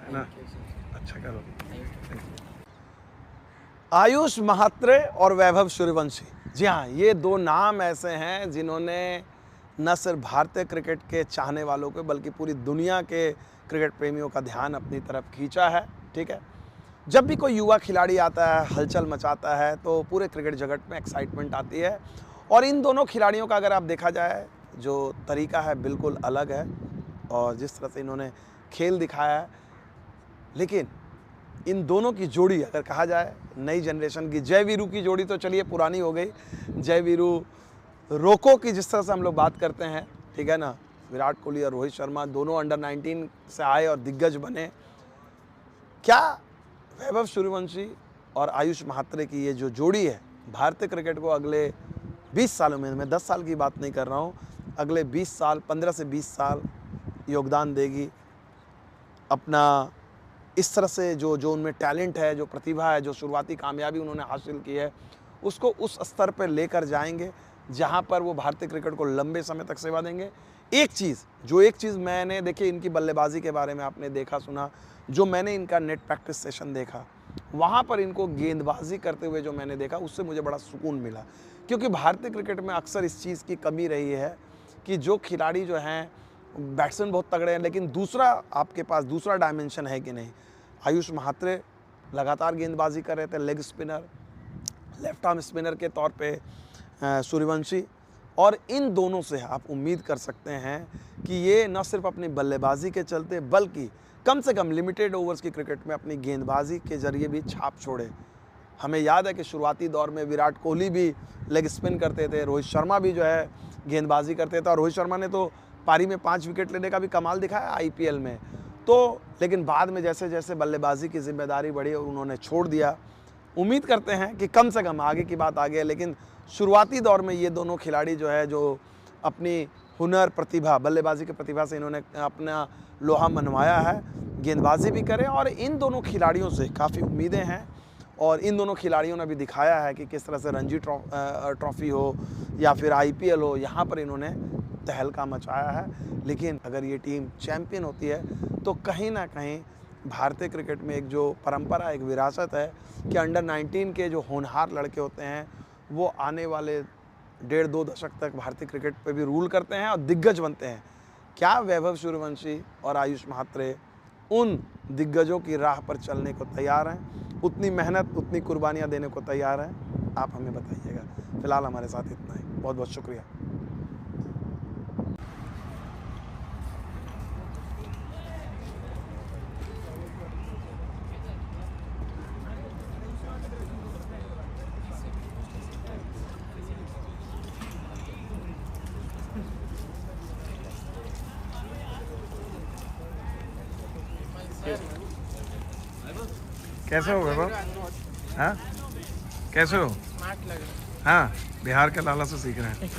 है ना। अच्छा करो। आयुष महात्रे और वैभव सूर्यवंशी, जी हाँ, ये दो नाम ऐसे हैं जिन्होंने न सिर्फ भारतीय क्रिकेट के चाहने वालों को बल्कि पूरी दुनिया के क्रिकेट प्रेमियों का ध्यान अपनी तरफ खींचा है। ठीक है, जब भी कोई युवा खिलाड़ी आता है, हलचल मचाता है, तो पूरे क्रिकेट जगत में एक्साइटमेंट आती है। और इन दोनों खिलाड़ियों का अगर आप देखा जाए, जो तरीका है बिल्कुल अलग है और जिस तरह से इन्होंने खेल दिखाया है, लेकिन इन दोनों की जोड़ी अगर कहा जाए, नई जनरेशन की जय वीरू की जोड़ी तो चलिए पुरानी हो गई, जय वीरू रोको की जिस तरह से हम लोग बात करते हैं, ठीक है ना, विराट कोहली और रोहित शर्मा दोनों अंडर 19 से आए और दिग्गज बने। क्या वैभव सूर्यवंशी और आयुष महात्रे की ये जो जोड़ी है भारतीय क्रिकेट को अगले 20 सालों में, मैं 10 साल की बात नहीं कर रहा हूँ, अगले 20 साल, 15 से 20 साल योगदान देगी? अपना इस तरह से जो उनमें टैलेंट है, जो प्रतिभा है, जो शुरुआती कामयाबी उन्होंने हासिल की है, उसको उस स्तर पर लेकर जाएंगे जहां पर वो भारतीय क्रिकेट को लंबे समय तक सेवा देंगे। एक चीज़ मैंने देखी, इनकी बल्लेबाजी के बारे में आपने देखा सुना, जो मैंने इनका नेट प्रैक्टिस सेशन देखा, वहाँ पर इनको गेंदबाजी करते हुए जो मैंने देखा, उससे मुझे बड़ा सुकून मिला। क्योंकि भारतीय क्रिकेट में अक्सर इस चीज़ की कमी रही है कि जो खिलाड़ी जो हैं, बैट्समैन बहुत तगड़े हैं, लेकिन दूसरा आपके पास दूसरा डायमेंशन है कि नहीं। आयुष महात्रे लगातार गेंदबाजी कर रहे थे, leg spinner, left arm spinner के तौर पे सूर्यवंशी, और इन दोनों से आप उम्मीद कर सकते हैं कि ये न सिर्फ अपनी बल्लेबाजी के चलते बल्कि कम से कम लिमिटेड ओवर्स की क्रिकेट में अपनी गेंदबाजी के जरिए भी छाप छोड़े। हमें याद है कि शुरुआती दौर में विराट कोहली भी लेग स्पिन करते थे, रोहित शर्मा भी जो है गेंदबाजी करते थे, और रोहित शर्मा ने तो पारी में 5 विकेट लेने का भी कमाल दिखाया IPL में। तो लेकिन बाद में जैसे जैसे बल्लेबाजी की जिम्मेदारी बढ़ी और उन्होंने छोड़ दिया। उम्मीद करते हैं कि कम से कम आगे की बात आगे है, लेकिन शुरुआती दौर में ये दोनों खिलाड़ी जो है, जो अपनी हुनर, प्रतिभा, बल्लेबाजी की प्रतिभा से इन्होंने अपना लोहा मनवाया है, गेंदबाजी भी करें, और इन दोनों खिलाड़ियों से काफ़ी उम्मीदें हैं। और इन दोनों खिलाड़ियों ने भी दिखाया है कि किस तरह से रणजी ट्रॉफी हो या फिर IPL हो, यहाँ पर इन्होंने तहलका मचाया है। लेकिन अगर ये टीम चैम्पियन होती है तो कहीं ना कहीं भारतीय क्रिकेट में एक जो परंपरा, एक विरासत है कि अंडर 19 के जो होनहार लड़के होते हैं, वो आने वाले 1.5-2 दशक तक भारतीय क्रिकेट पे भी रूल करते हैं और दिग्गज बनते हैं। क्या वैभव सूर्यवंशी और आयुष महात्रे उन दिग्गजों की राह पर चलने को तैयार हैं? उतनी मेहनत, उतनी कुर्बानियाँ देने को तैयार हैं? आप हमें बताइएगा। फिलहाल हमारे साथ इतना ही। बहुत बहुत शुक्रिया। कैसे हो वैभव? हाँ, कैसे हो? हाँ, बिहार के लाला से सीख रहे हैं।